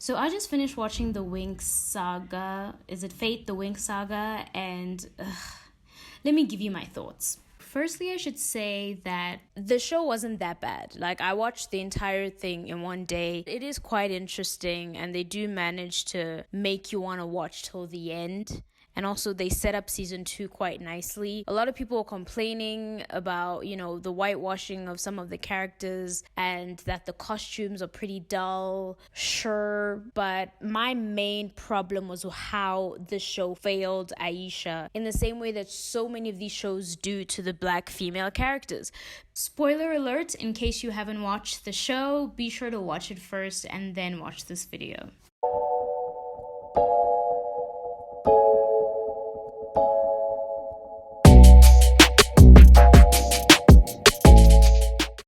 So I just finished watching the Winx Saga. Is it Fate? The Winx Saga. And let me give you my thoughts. Firstly, I should say that the show wasn't that bad. Like, I watched the entire thing in one day. It is quite interesting, and they do manage to make you want to watch till the end. And also, they set up season 2 quite nicely. A lot of people are complaining about, the whitewashing of some of the characters and that the costumes are pretty dull. Sure, but my main problem was how the show failed AISHA in the same way that so many of these shows do to the black female characters. Spoiler alert, in case you haven't watched the show, be sure to watch it first and then watch this video.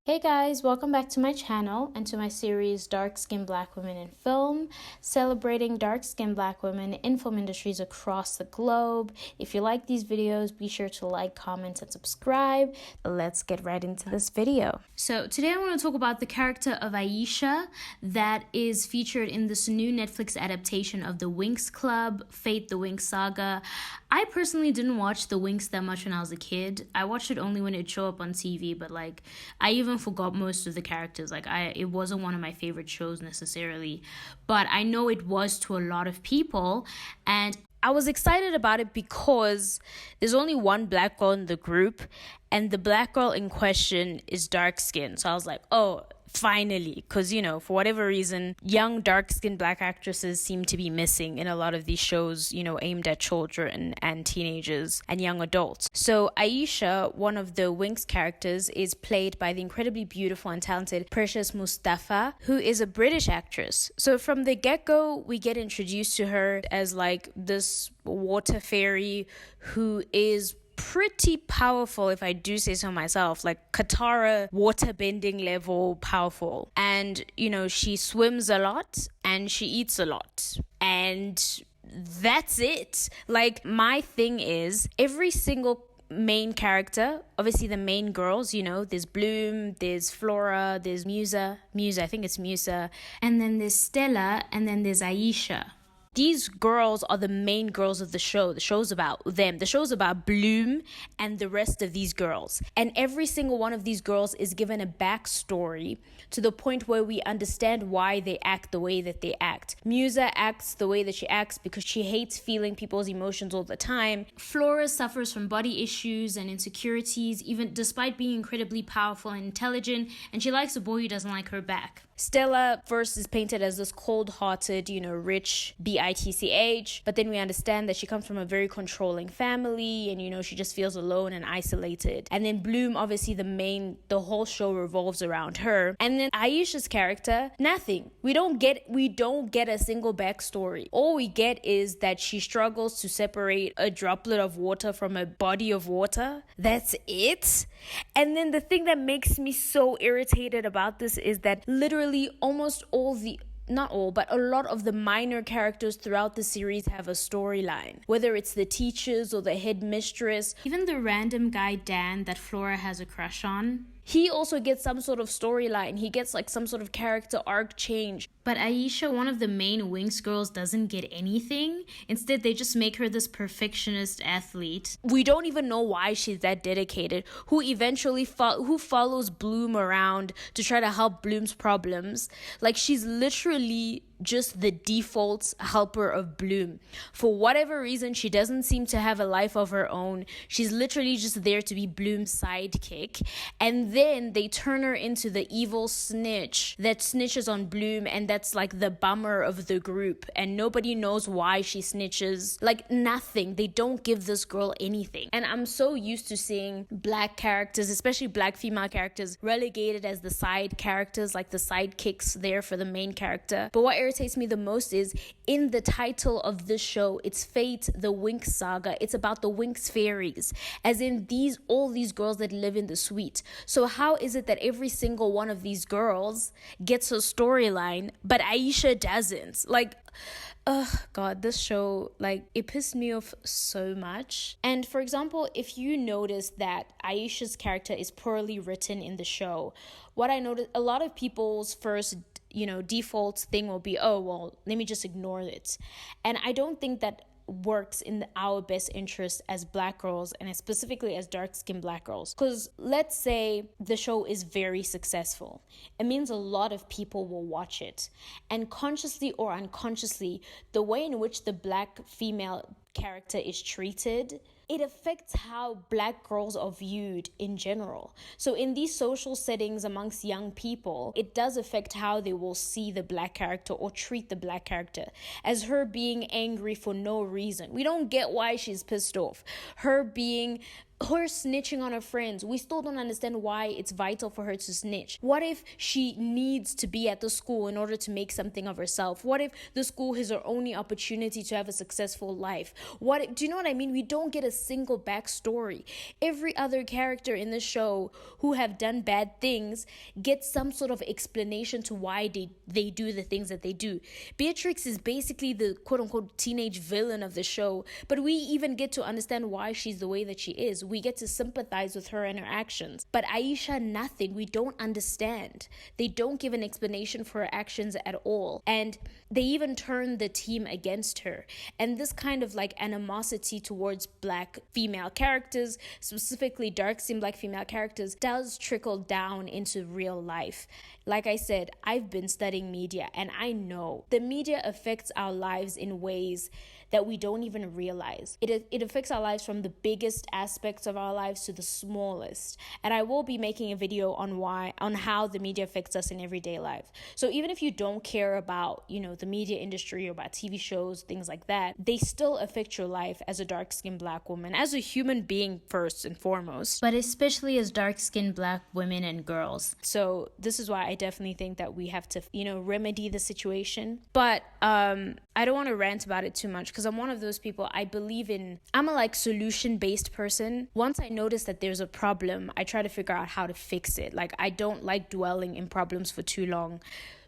Hey guys, welcome back to my channel and to my series Dark-Skinned Black Women in Film, celebrating dark-skinned black women in film industries across the globe. If you like these videos, be sure to like, comment, and subscribe. Let's get right into this video. So today I want to talk about the character of AISHA that is featured in this new Netflix adaptation of the Winx Club, Fate, the Winx Saga. I personally didn't watch the Winx that much when I was a kid. I watched it only when it showed up on TV, but I even forgot most of the characters. It wasn't one of my favorite shows necessarily, but I know it was to a lot of people, and I was excited about it because there's only one black girl in the group, and the black girl in question is dark skinned. So I was like, oh, finally, because for whatever reason, young dark-skinned black actresses seem to be missing in a lot of these shows, aimed at children and teenagers and young adults. So AISHA, one of the Winx characters, is played by the incredibly beautiful and talented Precious Mustapha, who is a British actress. So from the get-go, we get introduced to her as this water fairy who is pretty powerful, if I do say so myself, like Katara water bending level powerful. And she swims a lot and she eats a lot, and that's it. My thing is, every single main character, obviously the main girls, there's Bloom, there's Flora, there's Musa, I think it's Musa, and then there's Stella, and then there's AISHA. These girls are the main girls of the show. The show's about them. The show's about Bloom and the rest of these girls. And every single one of these girls is given a backstory to the point where we understand why they act the way that they act. Musa acts the way that she acts because she hates feeling people's emotions all the time. Flora suffers from body issues and insecurities, even despite being incredibly powerful and intelligent, and she likes a boy who doesn't like her back. Stella first is painted as this cold-hearted, rich bitch, but then we understand that she comes from a very controlling family, and she just feels alone and isolated. And then Bloom, obviously the whole show revolves around her. And then AISHA's character, nothing. We don't get a single backstory. All we get is that she struggles to separate a droplet of water from a body of water. That's it. And then the thing that makes me so irritated about this is that literally almost not all, but a lot of the minor characters throughout the series have a storyline. Whether it's the teachers or the headmistress, even the random guy Dan that Flora has a crush on, he also gets some sort of storyline. He gets some sort of character arc change. But AISHA, one of the main Winx girls, doesn't get anything. Instead, they just make her this perfectionist athlete. We don't even know why she's that dedicated, who eventually who follows Bloom around to try to help Bloom's problems. She's literally just the default helper of Bloom. For whatever reason, she doesn't seem to have a life of her own. She's literally just there to be Bloom's sidekick. And then they turn her into the evil snitch that snitches on Bloom, and that's the bummer of the group, and nobody knows why she snitches. Nothing. They don't give this girl anything. And I'm so used to seeing black characters, especially black female characters, relegated as the side characters, the sidekicks there for the main character. But what irritates me the most is, in the title of this show, it's Fate, the Winx Saga. It's about the Winx fairies, as in all these girls that live in the suite. So how is it that every single one of these girls gets a storyline, but AISHA doesn't? God, this show, it pissed me off so much. And for example, if you notice that AISHA's character is poorly written in the show, what I noticed, a lot of people's first default thing will be, oh, well, let me just ignore it. And I don't think that works in our best interest as Black girls, and specifically as dark-skinned Black girls. Because let's say the show is very successful, it means a lot of people will watch it, and consciously or unconsciously, the way in which the Black female character is treated, it affects how Black girls are viewed in general. So in these social settings amongst young people, it does affect how they will see the Black character or treat the Black character as her being angry for no reason. We don't get why she's pissed off. Her snitching on her friends, we still don't understand why it's vital for her to snitch. What if she needs to be at the school in order to make something of herself? What if the school is her only opportunity to have a successful life? Do you know what I mean? We don't get a single backstory. Every other character in the show who have done bad things get some sort of explanation to why they do the things that they do. Beatrix is basically the quote-unquote teenage villain of the show, but we even get to understand why she's the way that she is. We get to sympathize with her and her actions. But Aisha, nothing. We don't understand. They don't give an explanation for her actions at all. And they even turn the team against her. And this kind of animosity towards Black female characters, specifically dark-skinned Black female characters, does trickle down into real life. Like I said, I've been studying media, and I know the media affects our lives in ways that we don't even realize. It affects our lives from the biggest aspects of our lives to the smallest. And I will be making a video on how the media affects us in everyday life. So even if you don't care about, the media industry or about TV shows, things like that, they still affect your life as a dark-skinned Black woman, as a human being first and foremost, but especially as dark-skinned Black women and girls. So this is why I definitely think that we have to, remedy the situation. But I don't want to rant about it too much because I'm one of those people. I'm a solution-based person. Once I notice that there's a problem, I try to figure out how to fix it. I don't like dwelling in problems for too long.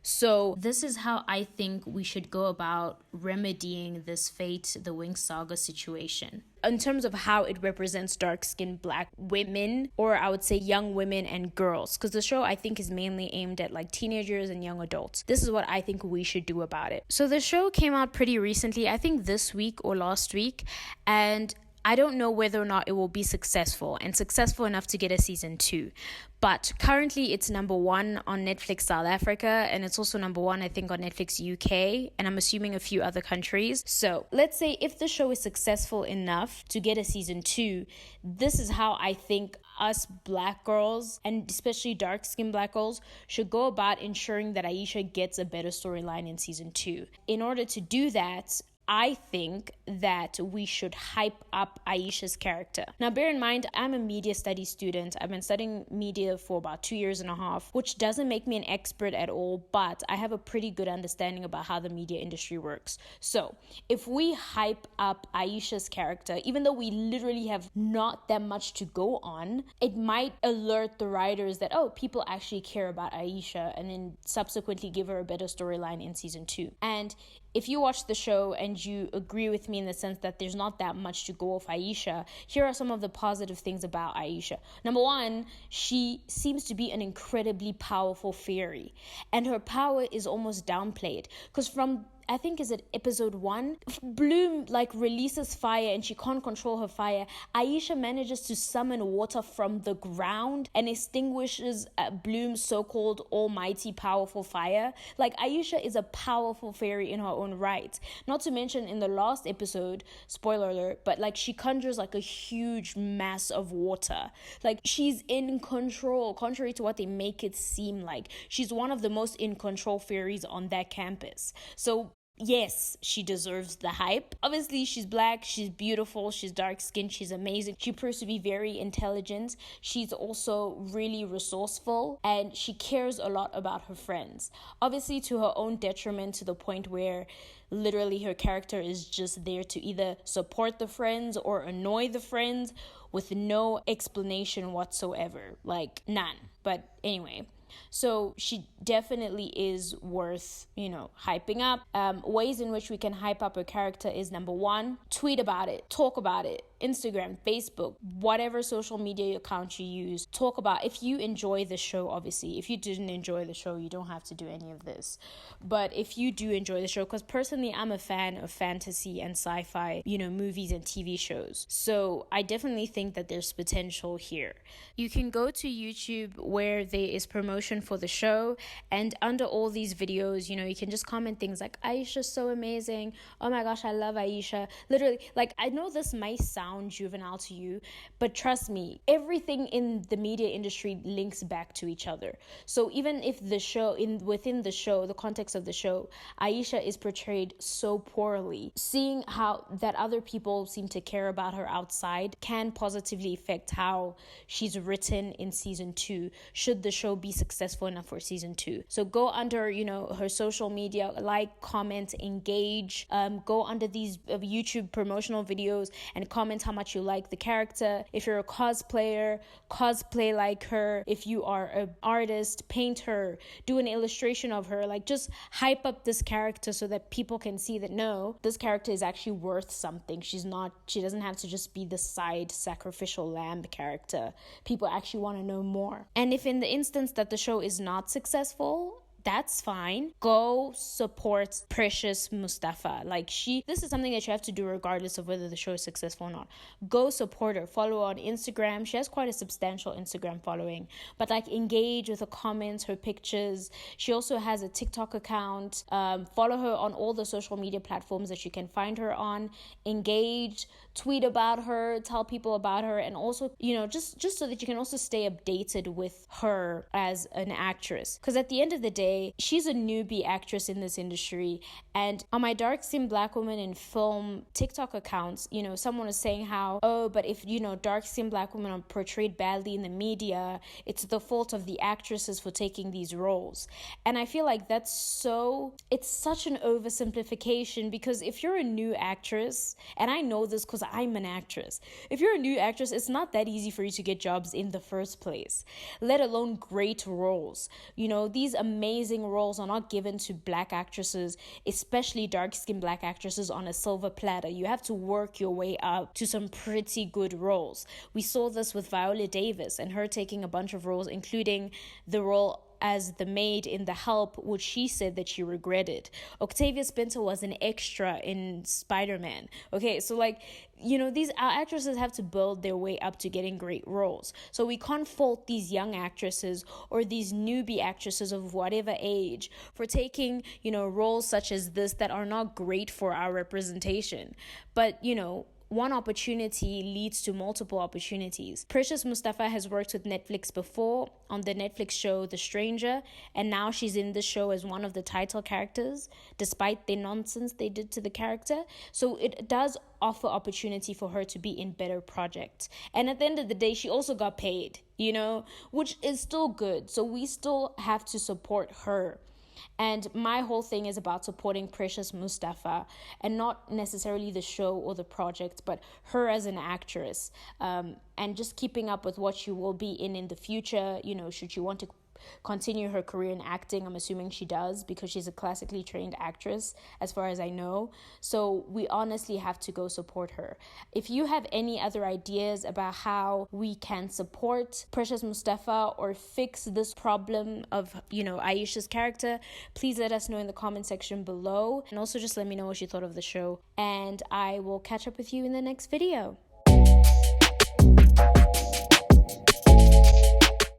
So this is how I think we should go about remedying this fate, the Winx Saga situation, in terms of how it represents dark-skinned Black women, or I would say young women and girls, because the show I think is mainly aimed at teenagers and young adults. This is what I think we should do about it. So the show came out pretty recently, I think this week or last week, and I don't know whether or not it will be successful enough to get a season 2. But currently it's number 1 on Netflix South Africa, and it's also number 1, I think, on Netflix UK, and I'm assuming a few other countries. So let's say if the show is successful enough to get a season 2, this is how I think us Black girls, and especially dark-skinned Black girls, should go about ensuring that Aisha gets a better storyline in season 2. In order to do that, I think that we should hype up Aisha's character. Now, bear in mind, I'm a media studies student. I've been studying media for about 2 years and a half, which doesn't make me an expert at all, but I have a pretty good understanding about how the media industry works. So if we hype up Aisha's character, even though we literally have not that much to go on, it might alert the writers that, oh, people actually care about Aisha, and then subsequently give her a better storyline in season 2. And if you watch the show and you agree with me in the sense that there's not that much to go off Aisha, here are some of the positive things about Aisha. Number 1, she seems to be an incredibly powerful fairy, and her power is almost downplayed, because from I think is it episode 1, Bloom releases fire and she can't control her fire. Aisha manages to summon water from the ground and extinguishes Bloom's so-called almighty powerful fire. Aisha is a powerful fairy in her own right. Not to mention in the last episode, spoiler alert, but she conjures a huge mass of water. She's in control, contrary to what they make it seem like. She's one of the most in control fairies on that campus. So yes, she deserves the hype. Obviously, she's Black, she's beautiful, she's dark-skinned, she's amazing. She proves to be very intelligent. She's also really resourceful, and she cares a lot about her friends. Obviously, to her own detriment, to the point where literally her character is just there to either support the friends or annoy the friends with no explanation whatsoever. None. But anyway, So she definitely is worth, hyping up. Ways in which we can hype up a character is, number one, tweet about it, talk about it. Instagram, Facebook, whatever social media account you use, talk about. If you enjoy the show, obviously. If you didn't enjoy the show, you don't have to do any of this. But if you do enjoy the show, because personally I'm a fan of fantasy and sci-fi, movies and TV shows, so I definitely think that there's potential here. You can go to YouTube where there is promotion for the show, and under all these videos, you can just comment things like, Aisha's so amazing, oh my gosh, I love Aisha. Literally, like, I know this might sound juvenile to you, but trust me, everything in the media industry links back to each other. So even if the show, within the show, the context of the show, Aisha is portrayed so poorly, seeing how that other people seem to care about her outside can positively affect how she's written in season 2, should the show be successful enough for season 2. So go under, her social media, like, comment, engage, go under these YouTube promotional videos and comment how much you like the character. If you're a cosplayer, cosplay like her. If you are an artist, paint her, do an illustration of her. Like, just hype up this character so that people can see that, no, this character is actually worth something. She doesn't have to just be the side sacrificial lamb character. People actually want to know more. And if in the instance that the show is not successful, that's fine. Go support Precious Mustapha. This is something that you have to do regardless of whether the show is successful or not. Go support her. Follow her on Instagram. She has quite a substantial Instagram following. But engage with her comments, her pictures. She also has a TikTok account. Follow her on all the social media platforms that you can find her on. Engage, tweet about her, tell people about her, and also, just so that you can also stay updated with her as an actress. Because at the end of the day, she's a newbie actress in this industry. And on my dark-skinned black woman in film TikTok accounts, someone was saying how, but if, dark-skinned black women are portrayed badly in the media, it's the fault of the actresses for taking these roles. And I feel like it's such an oversimplification, because if you're a new actress, and I know this because I'm an actress, if you're a new actress, it's not that easy for you to get jobs in the first place, let alone great roles. These amazing roles are not given to black actresses, especially dark-skinned black actresses, on a silver platter. You have to work your way up to some pretty good roles. We saw this with Viola Davis and her taking a bunch of roles, including the role as the maid in The Help, which she said that she regretted. Octavia Spencer was an extra in Spider-Man. Okay, so these actresses have to build their way up to getting great roles. So we can't fault these young actresses or these newbie actresses of whatever age for taking, roles such as this that are not great for our representation. But, one opportunity leads to multiple opportunities. Precious Mustapha has worked with Netflix before on the Netflix show The Stranger, and now she's in the show as one of the title characters, despite the nonsense they did to the character. So it does offer opportunity for her to be in better projects. And at the end of the day, she also got paid, which is still good. So we still have to support her. And my whole thing is about supporting Precious Mustapha, and not necessarily the show or the project, but her as an actress, and just keeping up with what she will be in the future. Should she want to continue her career in acting? I'm assuming she does, because she's a classically trained actress, as far as I know. So we honestly have to go support her. If you have any other ideas about how we can support Precious Mustapha or fix this problem of, Aisha's character, please let us know in the comment section below. And also just let me know what you thought of the show. And I will catch up with you in the next video.